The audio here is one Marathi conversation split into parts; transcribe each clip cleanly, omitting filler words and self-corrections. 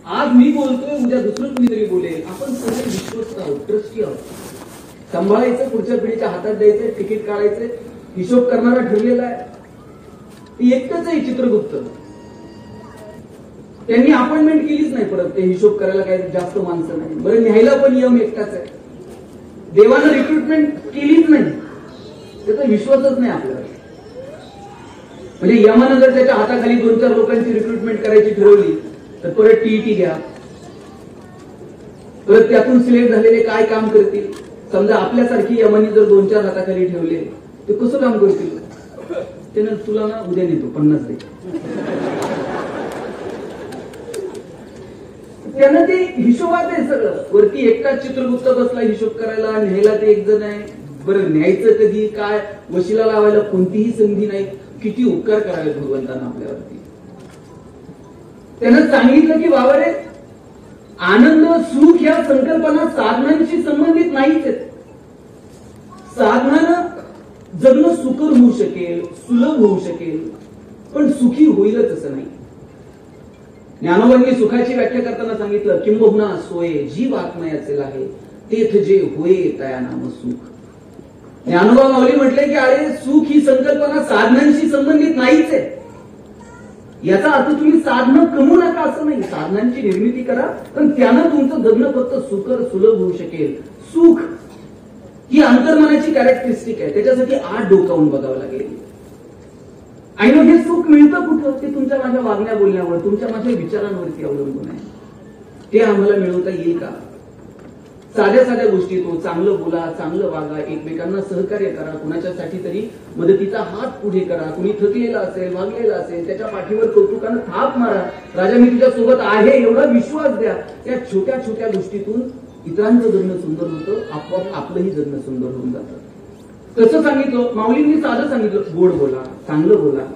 आज मी बोलतोय, उद्या दुसरं कुणीतरी बोलेल. आपण सगळे विश्वस्त आहोत, ट्रस्टी आहोत. सांभाळायचं, पुढच्या पिढीच्या हातात द्यायचं, तिकीट काढायचं, हिशोब करणारा ठरलेला आहे. एकटंच आहे चित्रगुप्त. त्यांनी अपॉइंटमेंट केलीच नाही परत. ते हिशोब करायला काही जास्त माणसं नाही. बरं, न्यायला पण यम एकटाच आहे. देवानं रिक्रुटमेंट केलीच नाही. त्याचा विश्वासच नाही आपल्याला. म्हणजे यमानं जर त्याच्या हाताखाली 2-4 लोकांची रिक्रुटमेंट करायची ठरवली तर परत टीईटी घ्या, परत त्यातून सिलेक्ट झालेले काय काम करतील. समजा आपल्यासारखी यमानी जर 2-4 हाताखाली ठेवले ते कसं काम करतील. त्यानं तुला ना उद्या नेतो 50 दे. त्यानं ते हिशोबात आहे सगळं. वरती एकटाच चित्रगुप्त बसला हिशोब करायला, न्यायला ते एक जण आहे. बरं, न्यायचं कधी, काय, वशिला लावायला कोणतीही संधी नाही. किती उपकार करावे भगवंतांना आपल्यावरती. त्यानं सांगितलं की बाबा रे, आनंद सुख या संकल्पना साधनांशी संबंधित नाहीच आहेत. साधनानं जगणं सुकर होऊ शकेल, सुलभ होऊ शकेल, पण सुखी होईलच असं नाही. ज्ञानोबांनी सुखाची व्याख्या करताना सांगितलं, किंबहुना सोये जीव आत्मयाचे आहे, तेथ जे होये तया नाम सुख. ज्ञानोबा माऊली म्हटले की अरे, सुख ही संकल्पना साधनांशी संबंधित नाहीच आहे. याचा अर्थ तुम्ही साधनं कमवू नका असं नाही. साधनांची निर्मिती करा, पण त्यानं तुमचं जगणं फक्त सुकर सुलभ होऊ शकेल. सुख ही अंतर्मनाची कॅरेक्टरिस्टिक आहे. त्याच्यासाठी आत डोकावून बघावं लागेल. आणि मग हे सुख मिळतं कुठं? ते तुमच्या माझ्या वागण्या बोलण्यावर, तुमच्या माझ्या विचारांवरती अवलंबून आहे. ते आम्हाला मिळवता येईल का? साध्या साध्या गोष्टीतून चांगलं बोला, चांगलं वागा, एकमेकांना सहकार्य करा, कुणाच्यासाठी तरी मदतीचा हात पुढे करा. कुणी थकलेला असेल, वागलेला असेल, त्याच्या पाठीवर कौतुकानं थाप मारा. राजा, मी तुझ्या सोबत आहे एवढा विश्वास द्या. या छोट्या छोट्या गोष्टीतून इतरांचं जगणं सुंदर होतं, आपोआप आपलंही जगणं सुंदर होऊन जातं. कसं सांगितलं माऊलींनी? साधं सांगितलं, गोड बोला, चांगलं बोला.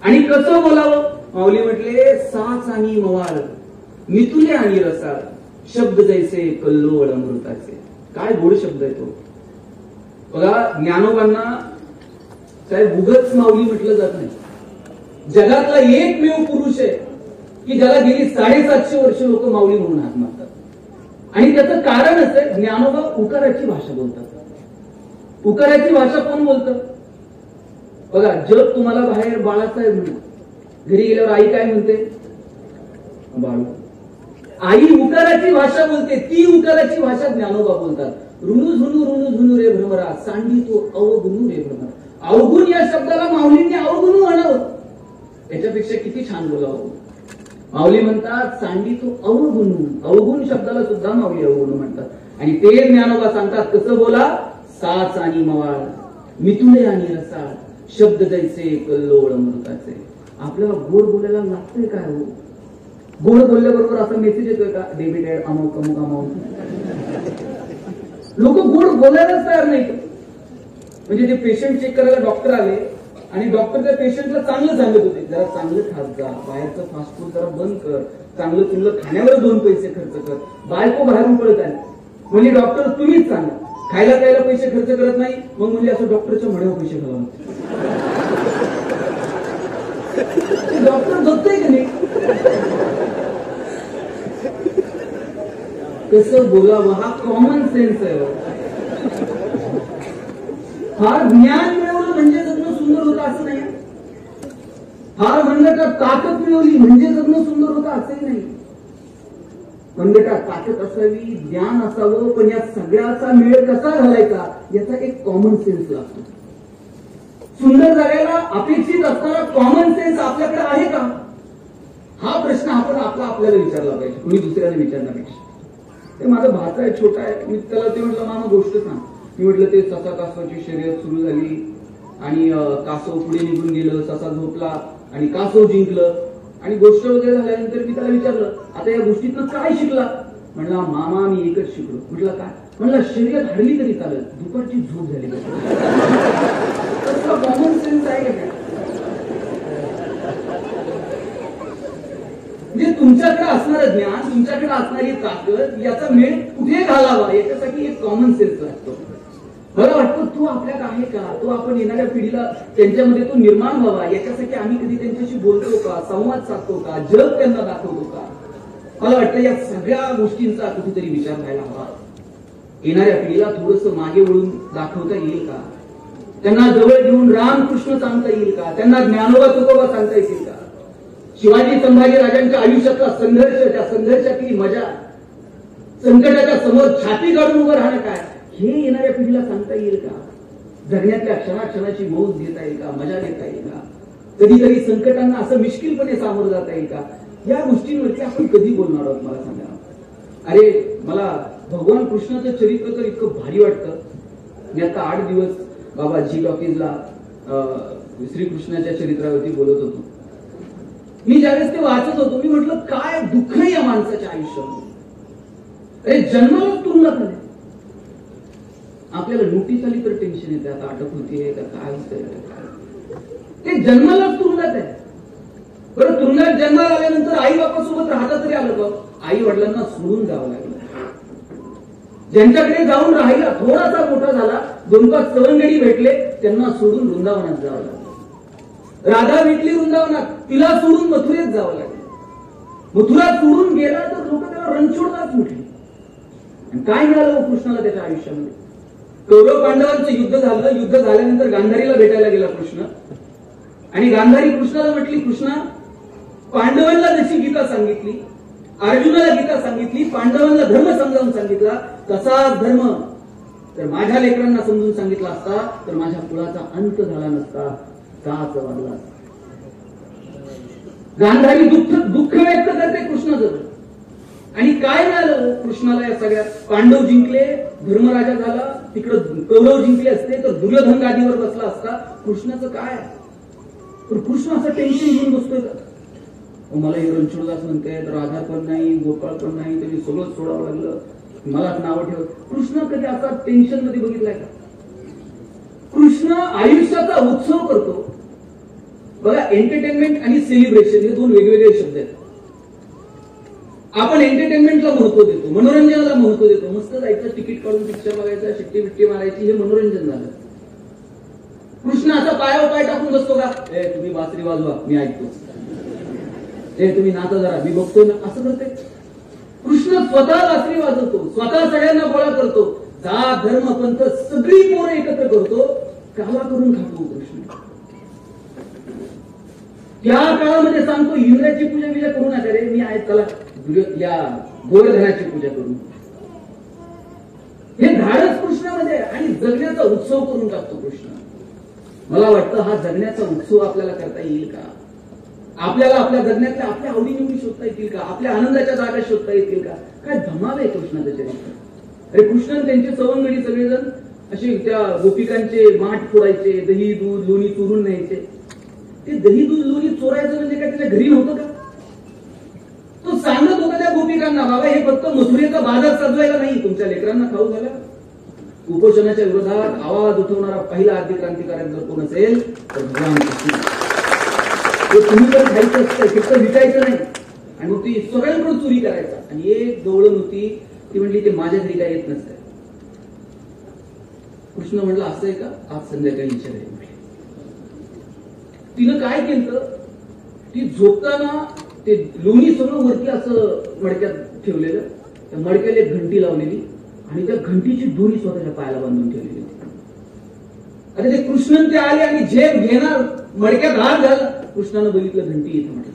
आणि कसं बोलावं? माऊली म्हटले, साच आणि मवाळ, मितुले आणि रसाळ, शब्द जैसे कल्लोळ अमृताचे. काय गोड शब्द आहे तो. बघा, ज्ञानोबांना साहेब उगच माऊली म्हटलं जात नाही. जगातला एकमेव पुरुष आहे की ज्याला गेली 750 वर्ष लोक माऊली म्हणून हाक मारतात. आणि त्याचं कारण असं आहे, ज्ञानोबा उकाराची भाषा बोलतात. उकाराची भाषा कोण बोलतं? बघा, जग तुम्हाला बाहेर बाळासाहेब म्हणून, घरी गेल्यावर आई काय म्हणते? बाळू. आई उकाराची भाषा बोलते. ती उकाराची भाषा ज्ञानोबा बोलतात. ऋणू झुनू रे भ्रमरा, सांडी तो अवगुणू रे भ्रमरा. अवगुण या शब्दाला माऊलींनी अवगुणू म्हणावं. त्याच्यापेक्षा किती छान बोलावं. माऊली म्हणतात, सांडी तो अवगुणू. अवगुण शब्दाला सुद्धा माऊली अवगुणू म्हणतात. आणि ते ज्ञानोबा सांगतात, कसं बोला? साच आणि मवाळ, मितुले आणि रसाळ, शब्द जैसे कल्लोळ अमृताचे. आपल्याला गोड बोलायला लागतंय काय हो? गोड बोलल्याबरोबर असा मेसेज येतोय का? डेबिटेड अमाऊंट, अमुक अमाऊंट. लोक गोड बोलायलाच तयार नाही. म्हणजे ते पेशंट चेक करायला डॉक्टर आले आणि डॉक्टर त्या पेशंटला चांगलं सांगत होते, जरा चांगलं खात जा, बाहेरचं फास्ट फूड जरा बंद कर, चांगलं तुला खाण्यावर 2 पैसे खर्च कर. बायको बाहेरून पळत आली. म्हणजे डॉक्टर तुम्हीच सांगा, खायला प्यायला पैसे खर्च करत नाही. मग म्हणजे असं डॉक्टरच्या म्हणण्यावर पैसे घालवून. डॉक्टर बघतोय की नाही कसं बोलावं? हा कॉमन सेन्स आहे. फार ज्ञान मिळवलं म्हणजे जगणं सुंदर होतं असं नाही. फार मनगटात ताकद मिळवली म्हणजे जगणं सुंदर होतं असंही नाही. मनगटात ताकद असावी, ज्ञान असावं, पण या सगळ्याचा मेळ कसा घालायचा याचा एक कॉमन सेन्स लागतो. सुंदर जगायला अपेक्षित असणारा कॉमन सेन्स आपल्याकडे आहे का? हा प्रश्न आपण आपल्याला विचारला पाहिजे, कुणी दुसऱ्याला विचारण्यापेक्षा. ते माझा भाचा आहे, छोटा आहे. मी त्याला ते म्हटलं, मामा गोष्ट सांग. मी म्हटलं, ते ससा कासवाची शर्यत सुरू झाली आणि कासव पुढे निघून गेलं, ससा झोपला आणि कासव जिंकलं. आणि गोष्ट वगैरे झाल्यानंतर मी त्याला विचारलं, आता या गोष्टीतनं काय शिकला? म्हणला, मामा मी एकच शिकलो. म्हटलं काय? म्हणला, शर्यत हरली तरी चालेल, दुपारची झोप झाली. कॉमन सेन्स आहे का? म्हणजे तुमच्याकडे असणारं ज्ञान, तुमच्याकडे असणारी ताकद याचा मेळ कुठे घालावा याच्यासाठी एक कॉमन सेन्स लागतो. मला वाटतं तो आपल्यात आहे का? तो आपण येणाऱ्या पिढीला त्यांच्यामध्ये तो निर्माण व्हावा याच्यासाठी आम्ही कधी त्यांच्याशी बोलतो का? संवाद साधतो का? जग त्यांना दाखवतो का? मला वाटतं या सगळ्या गोष्टींचा कुठेतरी विचार व्हायला हवा. येणाऱ्या पिढीला थोडस मागे वळून दाखवता येईल का? त्यांना जवळ घेऊन रामकृष्ण सांगता येईल का? त्यांना ज्ञानोबा तुकोबा सांगता येईल का? शिवाजी संभाजी राजांच्या आयुष्यातला संघर्ष, त्या संघर्षातली मजा, संकटाच्या समोर छाती काढून उभं राहणं काय, हे येणाऱ्या पिढीला सांगता येईल का? जगण्यातल्या क्षणाक्षणाची मौज घेता येईल का? मजा घेता येईल का? कधीतरी संकटांना असं मिश्किलपणे सामोरं जाता येईल का? या गोष्टींवरती आपण कधी बोलणार आहोत मला सांगा. अरे मला भगवान कृष्णाचं चरित्र तर इतकं भारी वाटतं. मी आता 8 दिवस बाबा जी टॉकीजला श्रीकृष्णाच्या चरित्रावरती बोलत होतो. मी ज्यावेळेस ते वाचत होतो मी म्हटलं काय दुःख या माणसाच्या आयुष्यामध्ये. अरे जन्मालाच तुरुंगात आले. आपल्याला नोटीस आली तर टेन्शन येते, आता अटक होतीये का काय होतंय काय. ते जन्मालाच तुरुंगात आहे. बरं तुरुंगात जन्माला आल्यानंतर आई बापासोबत राहता तरी आलं का? आई वडिलांना सोडून जावं लागलं. ज्यांच्याकडे जाऊन राहिला थोडासा मोठा झाला, 2-5 सवंगडी भेटले, त्यांना सोडून वृंदावनात जावं लागलं. राधा भेटली वृंदावनात, तिला सोडून मथुरेत जावं लागलं. मथुरा सोडून गेला तर लोक त्याला रणछोडदास म्हटले. आणि काय मिळालं कृष्णाला त्याच्या आयुष्यामध्ये? कौरव पांडवांचं युद्ध झालं. युद्ध झाल्यानंतर गांधारीला भेटायला गेला कृष्ण. आणि गांधारी कृष्णाला म्हटली, कृष्णा पांडवांना जशी गीता सांगितली, अर्जुनाला गीता सांगितली, पांडवांना धर्म समजावून सांगितला, तसाच धर्म तर माझ्या लेकरांना समजून सांगितला असता तर माझ्या कुळाचा अंत झाला नसता, काच वाढला. गांधारी दुःख व्यक्त करते कृष्णाजवळ. आणि काय मिळालं कृष्णाला या सगळ्यात? पांडव जिंकले, धर्मराजा झाला, तिकडं कौरव जिंकले असते तर दुर्योधन गादीवर बसला असता. कृष्णाचं काय? पण कृष्ण असं टेन्शन घेऊन बसतोय का? मला हे रणछोडदास म्हणते, राधा पण नाही, गोपाळ पण नाही, त्यांनी सगळंच सोडावं लागलं, मलाच नावं ठेव. कृष्ण कधी असा टेन्शन मध्ये बघितलाय का? कृष्ण आयुष्याचा उत्सव करतो. बघा एंटरटेनमेंट आणि सेलिब्रेशन हे 2 वेगवेगळे शब्द आहेत. आपण एंटरटेनमेंटला महत्व देतो, मनोरंजनाला महत्व देतो. मस्त जायचं, तिकीट काढून पिक्चर बघायचा, शिट्टी बिट्टी मारायची, हे मनोरंजन झालं. कृष्ण असा पायावर पाय टाकून बसतो का? तुम्ही बासरी वाजवा, मी ऐकतो. तुम्ही नाचा जरा, मी बघतो ना, असं करते. कृष्ण स्वतः बासरी वाजवतो, स्वतः सगळ्यांना गोळा करतो, जात धर्म पंथ सगळी पोरं एकत्र करतो. काला करून खातो कृष्ण. त्या काळामध्ये सांगतो इंद्राची पूजा करू नका रे, मी आहे त्याला या गोवर्धनाची पूजा करून. हे धाडस कृष्णामध्ये आणि जगण्याचा उत्सव करून टाकतो कृष्ण. मला वाटतं हा जगण्याचा उत्सव आपल्याला करता येईल का? आपल्याला आपल्या जगण्यातल्या आपल्या आवडीनिवडी शोधता येतील का? आपल्या आनंदाच्या जागा शोधता येतील का? काय धमाल आहे कृष्णाचं चरित्र. अरे कृष्ण त्यांचे सवंगडी सगळेजण असे त्या गोपिकांचे माठ फोडायचे, दही दूध लोणी चोरून न्यायचे. ते दही दूध लोणी चोरायचं म्हणजे काय त्याच्या घरी नव्हतं का? तो सांगत होता त्या गोपिकांना, बाबा हे फक्त मथुरेचा बाजार सजवायला नाही, तुमच्या लेकरांना खाऊ झाला. कुपोषणाच्या विरोधात आवाज उठवणारा पहिला आद्य क्रांतिकारक जर कोण असेल तर भगवान कृष्ण. तुम्ही जर खायचं असतं फक्त विकायचं नाही आणि मग ती सगळ्यांकडून चोरी करायचा. आणि एक गवळण होती, ती म्हणली ते माझ्या घरी काय येत नसतं. कृष्ण म्हणलं असं आहे का? आज संध्याकाळी विचार आहे. तिनं काय केलं, ती झोपताना ते लोणी सगळं वरती असं मडक्यात ठेवलेलं, त्या मडक्याला एक घंटी लावलेली आणि त्या घंटीची दोरी स्वतःच्या पायाला बांधून ठेवलेली. आता ते कृष्णन ते आले आणि झेप घेणार, मडक्यात हात घाल. कृष्णानं बघितलं घंटी इथं. म्हटलं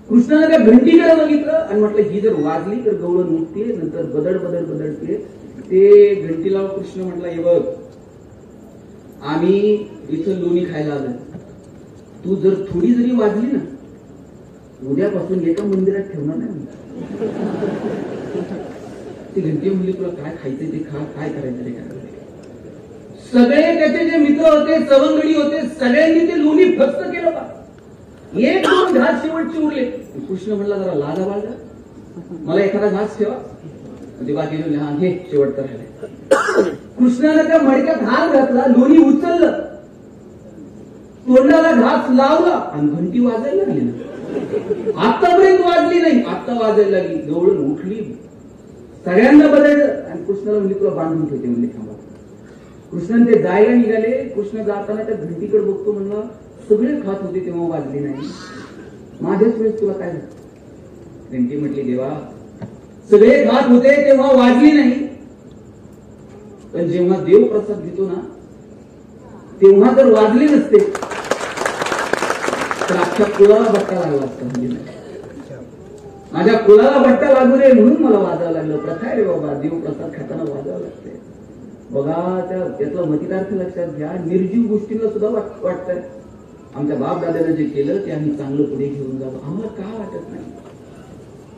कृष्णानं त्या घंटीकडे बघितलं आणि म्हटलं ही जर वाजली तर गवळण उठते, नंतर बदडते. ते घंटीला कृष्ण म्हटला, हे बघ आम्ही इथं लोणी खायला आलोय, तू जर थोडी जरी वाजली ना, उद्यापासून एका मंदिरात ठेवणार नाही. ती घंटी म्हणली तुला काय खायचंय ते खा, काय करायचं ते काय. सगळे त्याचे जे मित्र होते, सवंगडी होते, सगळ्यांनी ते लोणी फक्त केलं का? 1-2 घास शेवटचे उरले. कृष्ण म्हणला जरा लाजा बाळगा, मला एखादा घास ठेवा. ते बाकी हा घे शेवट राहिले. कृष्णाने त्या मडक्यात हात घातला, लोणी उचललं, तोंडाला घास लावला आणि घंटी वाजायला लागली ना. आतापर्यंत वाजली नाही, आता वाजायला लागली. गवळण उठली, सगळ्यांना बदललं आणि कृष्णाला म्हणजे तुला बांधून ठेवते म्हणजे थांबा. कृष्णाने ते जायला निघाले. कृष्ण जाताना त्या घंटीकडे बघतो, म्हणला सगळे खात होते तेव्हा वाजली नाही, माझ्याच वेळेस तुला काय झालं? त्यांची म्हटली, देवा सगळे खात होते तेव्हा वाजली नाही, पण जेव्हा देव प्रसाद घेतो ना तेव्हा जर वाजले नसते तर अख्ख्या कुळाला बट्टा लागला असता. म्हणजे माझ्या कुळाला बट्टा लागू नये म्हणून मला वाजावं लागलं. प्रथा आहे रे बाबा, देव प्रसाद खाताना वाजावं लागते. बघा त्यातला मतितार्थ लक्षात घ्या. निर्जीव गोष्टींना सुद्धा वाटतंय आमच्या बाप दादाने जे केलं ते आम्ही चांगलं पुढे घेऊन जावं, आम्हाला का वाटत नाही?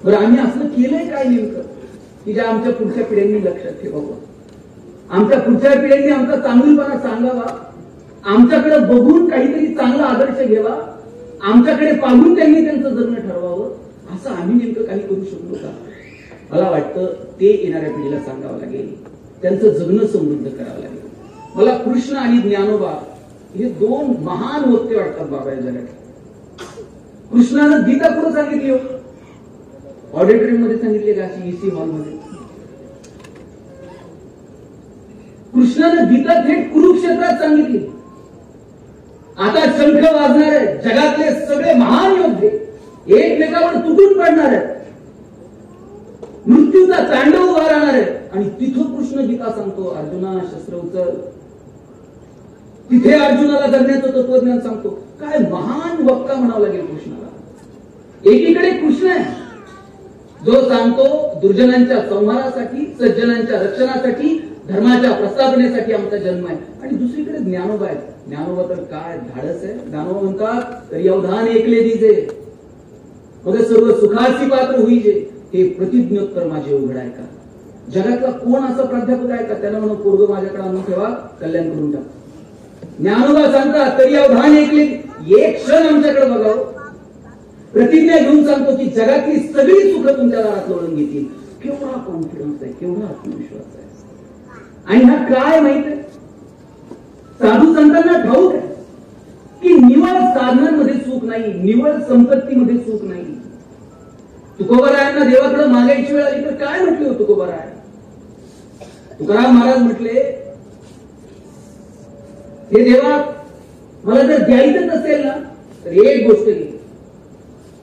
बरं आम्ही असं केलंय काय नेमकं की ज्या आमच्या पुढच्या पिढ्यांनी लक्षात ठेवावं, आमच्या पुढच्या पिढ्यांनी आमचा चांगुलपणा सांगावा, आमच्याकडे बघून काहीतरी चांगला आदर्श घ्यावा, आमच्याकडे पाहून त्यांनी त्यांचं जगणं ठरवावं. असं आम्ही नेमकं काही करू शकलो का? मला वाटतं ते येणाऱ्या पिढीला सांगावं लागेल, त्यांचं जगणं समृद्ध करावं लागेल. मला कृष्ण आणि ज्ञानोबा हे दोन महान वक्ते वाटतात बाबा या जगात. कृष्णानं गीता कुठं सांगितली हो? ऑडिटोरियम मध्ये सांगितली का? EC हॉलमध्ये. कृष्णानं गीता थेट कुरुक्षेत्रात सांगितली. आता शंख वाजणार आहे, जगातले सगळे महान योद्धे एकमेकावर तुटून पडणार आहेत, मृत्यूचा तांडव उभा राहणार आहे, आणि तिथं कृष्ण गीता सांगतो, अर्जुना शस्त्र उचल. तिथे अर्जुनाला जगण्याचं तत्वज्ञान सांगतो. काय महान वक्ता म्हणावं लागेल कृष्णाला. एकीकडे कृष्ण आहे जो सांगतो दुर्जनांच्या संहारासाठी, सज्जनांच्या रक्षणासाठी, धर्माच्या प्रस्थापनेसाठी आमचा जन्म आहे, आणि दुसरीकडे ज्ञानोबा आहे. ज्ञानोबा तर काय धाडस आहे. ज्ञानोबा म्हणतात, तरी अवधान ऐकले दिजे मग सर्व सुखाची पात्र होईजे, हे प्रतिज्ञोत्तर माझे उघड आहे का? जगातला कोण असा प्राध्यापक आहे का त्याला म्हणून पोरग माझ्याकडे आणून ठेवा, कल्याण करून टाक. ज्ञानोबा सांगतात, तरी अवधान ऐकले, एक क्षण आमच्याकडे बघावं. प्रतिज्ञा घेऊन सांगतो की जगातली सगळी सुख तुमच्या दारात लोळून घेतील. केवढा कॉन्फिडन्स आहे, केवढा आत्मविश्वास आहे. आणि हा काय माहित आहे, साधू संतांना ठाऊक आहे की निवळ साधनांमध्ये सुख नाही, निवळ संपत्तीमध्ये सुख नाही. तुकोबारायांना देवाकडे मागायची वेळ आली तर काय म्हटले हो तुकोबाराय? तुकाराम महाराज म्हटले, हे देवा मला जर द्यायचंच असेल ना तर एक गोष्ट घे,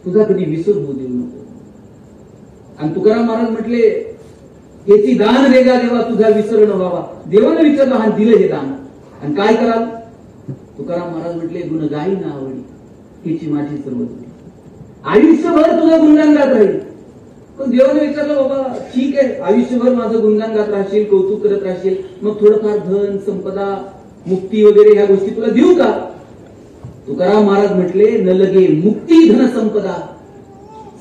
तुझा कधी विसर होऊ देऊ नको. आणि तुकाराम महाराज म्हटले, हेची दान देगा देवा, तुझा विसर न व्हावा. देवानं विचारलं, हा दिलं हे दान, आणि काय कराल? तुकाराम महाराज म्हटले, गुण गाई ना आवडी, हेची माझी सर्व आयुष्यभर तुझं गुणगान गात राहील. पण देवाने विचारलं, बाबा ठीक आहे, आयुष्यभर माझं गुणगान गात राहशील, कौतुक करत राहशील, मग थोडंफार धन संपदा मुक्ती वगैरे ह्या गोष्टी तुला देऊ का? तुकाराम महाराज म्हटले, न लगे मुक्ती धन संपदा,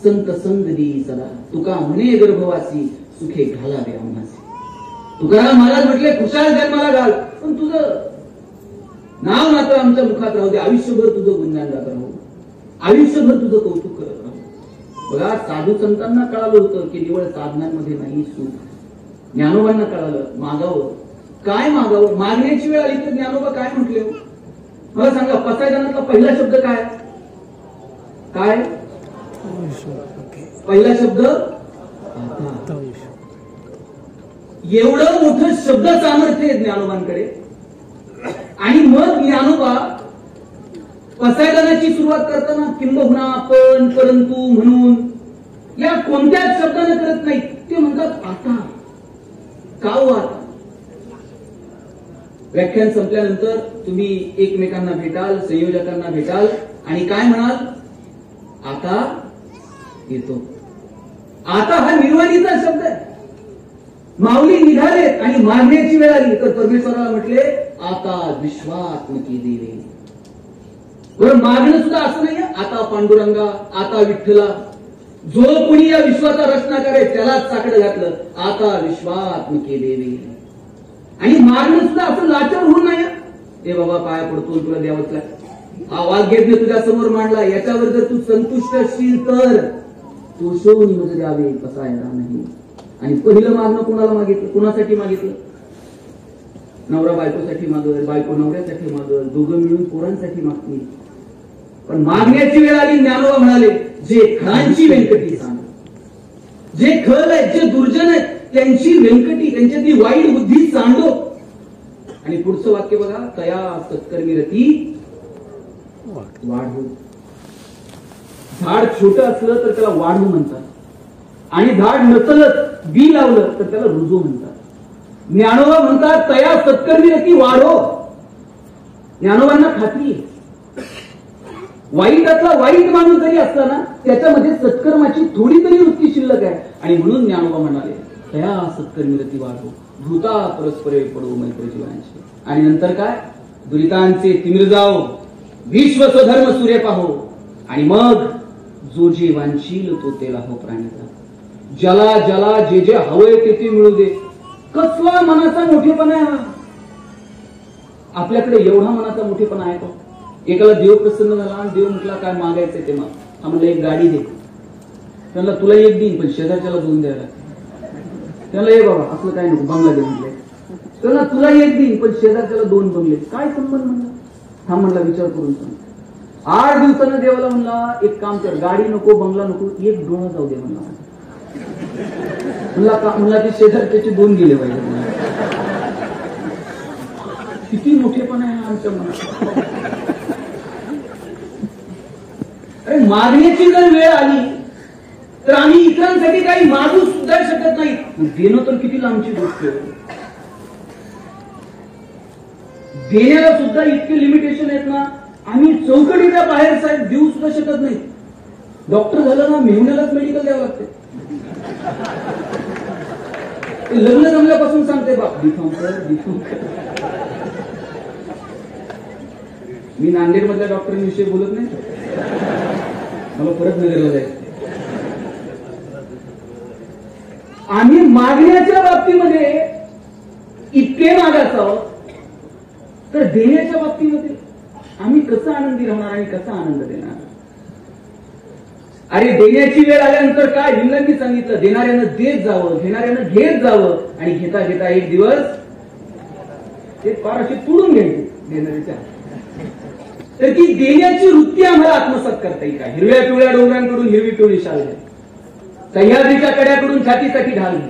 संत संग देई सदा, तुका म्हणे गर्भवासी, सुखे घालावे आम्हासी. तुकाराम महाराज म्हटले, खुशाल जन्माला घाल, पण तुझं नाव मात्र आमच्या मुखात राहू दे, आयुष्यभर तुझं गुणगान गात राहू, आयुष्यभर तुझं कौतुक करत राहू. बघा, साधू संतांना कळालं होतं की निवळ साधनांमध्ये नाही सुख. ज्ञानोबांना कळालं, मागावं. काय मागावं? मागण्याची वेळ आली तर ज्ञानोबा काय म्हटले? मला सांगा, पसायदानातला पहिला शब्द काय? काय पहिला शब्द? एवढं मोठं शब्द सामर्थ्य आहे ज्ञानोबांकडे. आणि मग ज्ञानोबा पसायदानाची सुरुवात करताना किंबहुना, पण, परंतु, म्हणून या कोणत्याच शब्दाने करत नाहीत. ते म्हणतात आता. का हो आता? व्याख्यान संपल्यानंतर तुम्ही एकमेकांना भेटाल, संयोजकांना भेटाल, आणि काय म्हणाल? आता येतो. आता हा निर्वाणीचा शब्द आहे. माऊली निघालेत आणि मागण्याची वेळ आली तर परमेश्वराला म्हटले, आता विश्वात्मकी देवे. बरं, मागणं सुद्धा असं नाही, आता पांडुरंगा, आता विठ्ठला. जो कोणी या विश्वाचा रचना करे त्यालाच साकडं घातलं, आता विश्वात्मके देवे. आणि मागणं सुद्धा असं लाचार होऊन नाही, ए बाबा पाया पडतो तुला द्यावंच लागतं. हा वाग्यज्ञ तुझ्या समोर मांडला, याच्यावर जर तू संतुष्ट असशील तर तू शोनी मध्ये द्यावे, पसायला नाही. आणि पहिलं मागणं कोणाला मागितलं? कोणासाठी मागितलं? नवरा बायकोसाठी मागल, बायको नवऱ्यासाठी मागल, दोघं मिळून पोरांसाठी मागतील. पण मागण्याची वेळ आली, ज्ञानोबा म्हणाले, जे खळांची व्यंकटी सांग, जे खळ आहेत, जे दुर्जन आहेत, त्यांची व्यंकटी, त्यांच्यातली वाईट बुद्धी सांडो. आणि पुढचं वाक्य बघा, तया सत्कर्मी रती वाढू. झाड छोटं असलं तर त्याला वाढू म्हणतात, आणि झाड नसलच बी लावलं तर त्याला रुजू म्हणतात. ज्ञानोबा म्हणतात तया सत्कर्मी रती वाढो. ज्ञानोबांना खात्री आहे वाईटातला वाईट माणूस जरी असला ना त्याच्यामध्ये सत्कर्माची थोडी तरी वृत्ती शिल्लक आहे. आणि म्हणून ज्ञानोबा म्हणाले तया सत्कर्मी रती वाढो धृता परस्परे पडो मैत्र जीवांचे. आणि नंतर काय दुरितांचे तिमिर जाओ विश्व स्वधर्म सूर्य पाहो. आणि मग जो जे वांछील तो ते लाहो प्राणीचा. ज्याला ज्याला जे जे हवंय ते मिळू दे. कसला मनाचा मोठेपणा आहे हा. आपल्याकडे एवढा मनाचा मोठेपणा आहे का. एकाला देव प्रसन्न झाला आणि देव म्हटला काय मागायचंय ते माग. हा म्हणलं एक गाडी दे. त्यांना तुला एक देईन पण शेजारच्याला 2 द्यायला. त्याला ये बाबा असलं काय नको बंगला दे म्हटलंय. त्यांना तुला एक देईन पण शेजारच्याला 2 बंगले. काय संबंध म्हणला. हा म्हणला विचार करून सांग. 8 दिवसानं देवाला म्हणला एक काम कर गाडी नको बंगला नको एक डोळा जाऊ दे म्हणला. म्हणला ते शेजारच्याचे 2 गेले पाहिजे. किती मोठेपणा आहे आमच्या मनात. अरे मागण्याची जर वेळ आली तर आम्ही इतरांसाठी काही मागू सुद्धा शकत नाही. देणं तर किती लांबची गोष्ट आहे. देण्याला सुद्धा इतके लिमिटेशन आहेत ना. आम्ही चौकटीच्या बाहेर साहेब देऊ सुद्धा शकत नाही. डॉक्टर झालं ना मेहुण्यालाच मेडिकल द्यावं लागते. लग्न जमल्यापासून सांगते बाप डिफॉर्म. मी नांदेड मधल्या डॉक्टरांविषयी बोलत नाही. मला परत नगरला जायचं. आम्ही मागण्याच्या बाबतीमध्ये इतके मागायचं तर देण्याच्या बाबतीमध्ये आम्ही कसं आनंदी राहणार आणि कसा आनंद देणार. अरे देण्याची वेळ आल्यानंतर काय भिल्लांनी सांगितलं देणाऱ्यानं देत जावं घेणाऱ्यानं घेत जावं. आणि घेता घेता एक दिवस ते फार असे तुडून घ्यायचे देणाऱ्याच्या. तर ती देण्याची वृत्ती आम्हाला आत्मसात करता येईल का. हिरव्या पिवळ्या डोंगरांकडून हिरवी पिवळी शाल घ्या. सह्याद्रीच्या कड्याकडून छातीसाठी ढाल घ्या.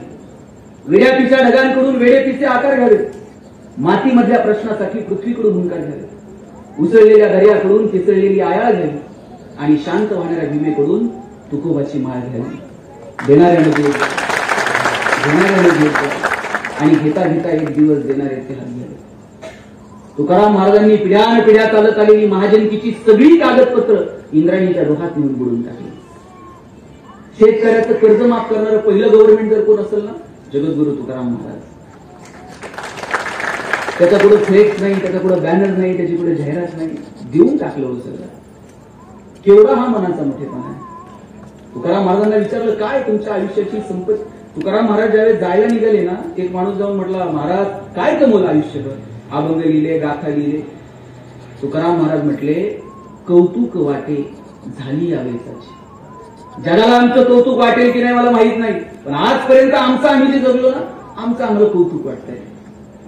वेड्या पिच्या ढगांकडून वेडे पिचे आकार घ्यावे. मातीमधल्या प्रश्नासाठी पृथ्वीकडून हुंकार घ्यावे. उसळलेल्या दर्याकडून किसळलेली आयाळ घ्यावी. आणि शांत वाहणाऱ्या भीमेकडून तुकोबाची माळ घ्यावी. देणाऱ्याने देत घेणाऱ्याने देत आणि घेता घेता एक दिवस देणाऱ्याचे हात घ्यावे. तुकाराम महाराजांनी पिढ्यान पिढ्या चालत आलेली महाजनकीची सगळी कागदपत्र इंद्राणीच्या डोहात नेऊन बुडून टाकली. शेतकऱ्याचं कर्ज माफ करणारं पहिलं गव्हर्नमेंट जर कोण असेल ना जगद्गुरु तुकाराम महाराज. त्याच्या पुढे फ्लेक्स नाही त्याच्या पुढे बॅनर नाही त्याची पुढे जाहिरात नाही. देऊन टाकलं सगळं. केवढा हा मनाचा मोठेपणा आहे. तुकाराम महाराजांना विचारलं काय तुमच्या आयुष्याची संपत्ती. तुकाराम महाराज ज्यावेळेस जायला निघाले ना एक माणूस जाऊन म्हटला महाराज काय कमवलं आयुष्यभर. अभंग लिहिले गाथा लिहिले. तुकाराम महाराज म्हटले कौतुक वाटे झाली यावेळेची. जगाला आमचं कौतुक वाटेल की नाही मला माहित नाही पण आजपर्यंत आमचं आम्ही जे जगलो ना आमचं आम्हाला कौतुक वाटतंय.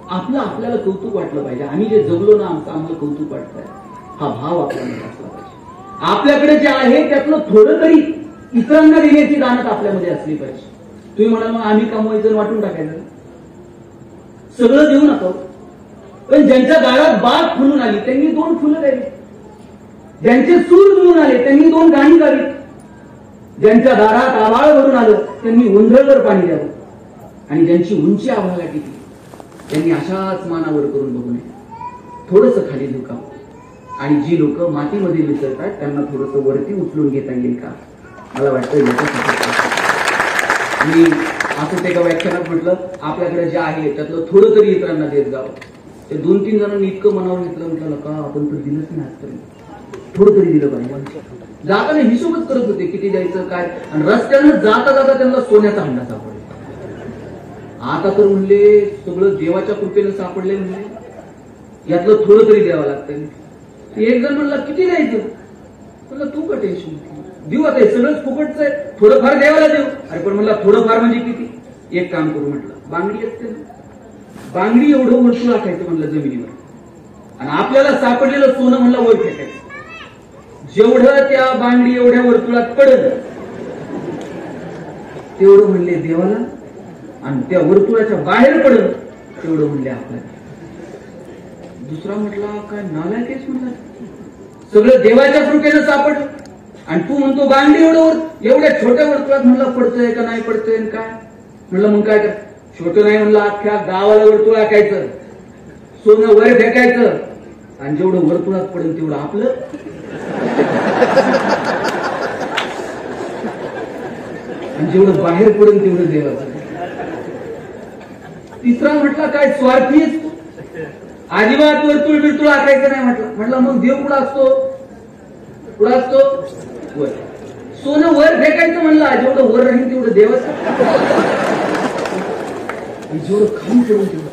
आपलं आपल्याला कौतुक वाटलं पाहिजे. आम्ही जे जगलो ना आमचं आम्हाला कौतुक वाटतंय. हा भाव आपल्याला असला पाहिजे. आपल्याकडे जे आहे त्यातलं थोडं तरी इतरांना देण्याची जाणत आपल्यामध्ये असली पाहिजे. तुम्ही म्हणाल मग आम्ही कमवायचं वाटून टाकायचं. सगळं देऊ नका पण ज्यांच्या दारात बाग फुलून आली त्यांनी 2 फुलं द्यावी. ज्यांचे सूर जुळून आले त्यांनी 2 गाणी गावी. ज्यांच्या दारात आभाळ भरून आलं त्यांनी उंधळवर पाणी द्यावं. आणि ज्यांची उंची आभाळाला टिकली त्यांनी अशाच मानावर करून बघू नये. थोडंसं खाली झुकावं. आणि जी लोक मातीमध्ये मिसळतात त्यांना थोडंसं वरती उचलून घेता येईल का मला वाटतं. मी असंच एका व्याख्यानात म्हटलं आपल्याकडे जे आहे त्यातलं थोडं तरी इतरांना देत जावं. ते 2-3 जणांनी इतकं मनावर घेतलं म्हटलं का आपण तर दिलंच नाही आजपर्यंत. थोडं तरी दिलं पाहिजे. जाताना हिशोबच करत होते किती द्यायचं काय. आणि रस्त्यानं जाता जाता त्यांना सोन्याचा हंडा सापडला. आता तर म्हणले सगळं देवाच्या कृपेनं सापडले. म्हणले यातलं थोडं तरी द्यावं लागतं. एक जण म्हणला किती द्यायचं. म्हणलं तू का टेन्शन देऊ आता हे सगळंच फुकटच आहे. थोडंफार देवाला देऊ. अरे पण म्हणला थोडंफार म्हणजे किती. एक काम करू म्हटलं बांगडी असते ना बांगडी एवढं वर्तुळ टाकायचं म्हणलं जमिनीवर. आणि आपल्याला सापडलेलं सोनं म्हणलं वर फेकायचं. जेवढं त्या बांगडी एवढ्या वर्तुळात पडलं तेवढं म्हणले देवाला. आणि त्या वर्तुळाच्या बाहेर पडलं तेवढं म्हणले आपल्याला. दुसरा म्हटला काय नालायकेच म्हणला. सगळं देवाच्या कृपेनं सापडलं. आणि तू म्हणतो गांडी एवढ्या छोट्या वर्तुळात म्हणलं पडतंय का नाही पडतंय काय म्हणलं मग काय कर छोटं नाही म्हणलं अख्ख्या गावाला वर्तुळ आखायचं सोनं वर फेकायचं आणि जेवढं वर्तुळात पडेल तेवढं आपलं आणि जेवढं बाहेर पडेल तेवढं देवाचं. तिसरा म्हटला काय स्वार्थी असतो अजिबात वर्तुळ बिरतुळ आखायचं नाही म्हटलं मग देव कुठं असतो वर सोनं वर फेकायचं म्हणलं जेवढं वर राहील तेवढं देवाचं जेवढं खाली पडून तेवढं.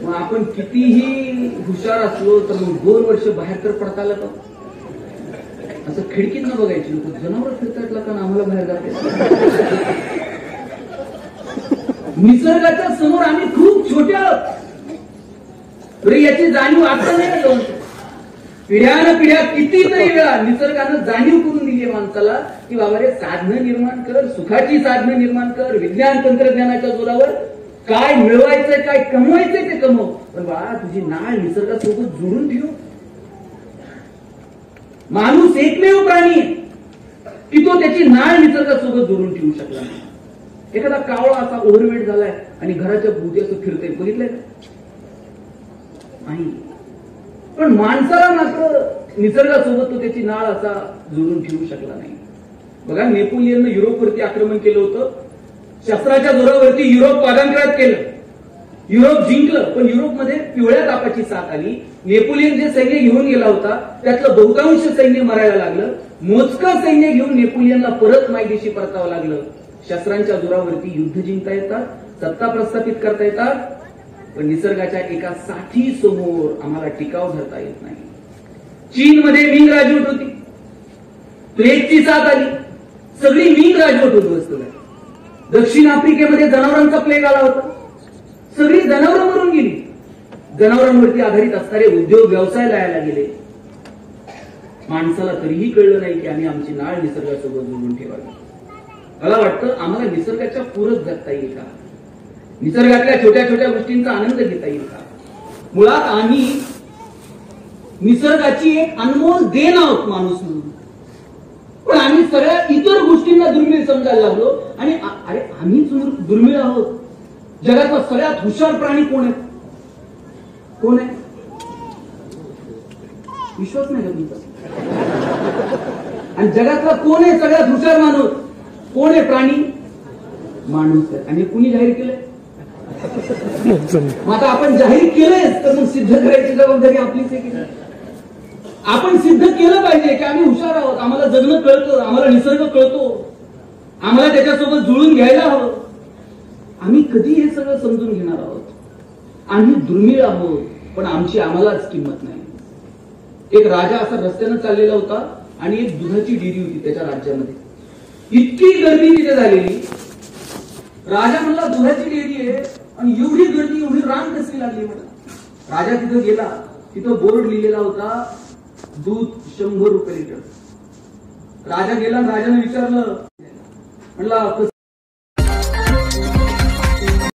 मग आपण कितीही हुशार असलो तर मग 2 वर्ष बाहेर तर पडता आलं का असं खिडकीत न बघायची लोक जनावर फिरतात का आम्हाला बाहेर जाते. निसर्गाच्या समोर आम्ही खूप छोटे आहोत तरी याची जाणीव आता नाही. पिढ्या कितीतरी वेळा निसर्गानं जाणीव करून दिली आहे माणसाला की बाबा रे साधनं निर्माण कर सुखाची साधनं निर्माण कर विज्ञान तंत्रज्ञानाच्या जोरावर काय मिळवायचंय काय कमवायचंय ते कमव पण बाळा तुझी नाळ निसर्गासोबत जोडून ठेव. माणूस एकमेव प्राणी की तो त्याची नाळ निसर्गासोबत जोडून ठेवू शकला नाही. एखादा कावळा असा ओव्हरवेट झालाय आणि घराच्या भोवती असं फिरतंय बघितलंय नाही पण माणसाला मात्र निसर्गासोबत तो त्याची नाळ असा जोडून ठेवू शकला नाही. बघा नेपोलियननं युरोपवरती आक्रमण केलं होतं शस्त्राच्या जोरावरती युरोप पादांकरात केलं युरोप जिंकलं पण युरोपमध्ये पिवळ्या तापाची साथ आली. नेपोलियन जे सैन्य घेऊन गेला होता त्यातलं बहुतांश सैन्य मरायला लागलं. मोजकं सैन्य घेऊन नेपोलियनला परत मायदेशी परतावं लागलं. शस्त्रांच्या जोरावरती युद्ध जिंकता येतात सत्ता प्रस्थापित करता येतात पण निसर्गाच्या एका साथी समोर आम्हाला टिकाव धरता येत नाही. चीनमध्ये मिंग राजवट होती प्लेगची साथ आली सगळी मिंग राजवट उद्ध्वस्त झाली. दक्षिण आफ्रिकेमध्ये जनावरांचा प्लेग आला होता सगळी जनावरं मरून गेली. जनावरांवरती आधारित असणारे उद्योग व्यवसाय लायला गेले. माणसाला तरीही कळलं नाही की आम्ही आमची नाळ निसर्गासोबत जोडून ठेवावी. मला वाटतं आम्हाला निसर्गाच्या पूरक जगता येईल का निसर्गातल्या छोट्या छोट्या गोष्टींचा आनंद घेता येईल का. मुळात आम्ही निसर्गाची एक अनमोल देण आहोत माणूस म्हणून पण आम्ही सगळ्या इतर गोष्टींना दुर्मिळ समजायला लागलो आणि अरे आम्हीच दुर्मिळ आहोत. जगातला सगळ्यात हुशार प्राणी कोण आहे विश्वास नाही का तुमचा. आणि जगातला कोण आहे सगळ्यात हुशार माणूस कोण आहे प्राणी माणूस आहे. आणि कुणी जाहीर केलंय मग आता आपण जाहीर केलंय तर मग सिद्ध करायची जबाबदारी आपलीच आहे की आपण सिद्ध केलं पाहिजे की आम्ही हुशार आहोत आम्हाला जगणं कळतं आम्हाला निसर्ग कळतो आम्हाला त्याच्यासोबत जुळून घ्यायला हवं. आम्ही कधी हे सगळं समजून घेणार आहोत. आम्ही दुर्मिळ आहोत पण आमची आम्हालाच किंमत नाही. एक राजा असा रस्त्यानं चाललेला होता आणि एक दुधाची डेअरी होती त्याच्या राज्यामध्ये. इतकी गर्दी तिथे झालेली राजा म्हणला दुधाची डेअरी आहे आणि एवढी गर्दी एवढी रांग कशी लागली म्हणा. राजा तिथं गेला तिथं बोर्ड लिहिलेला होता दूध 100 रुपये लिटर. राजा गेला राजाने विचारलं म्हणला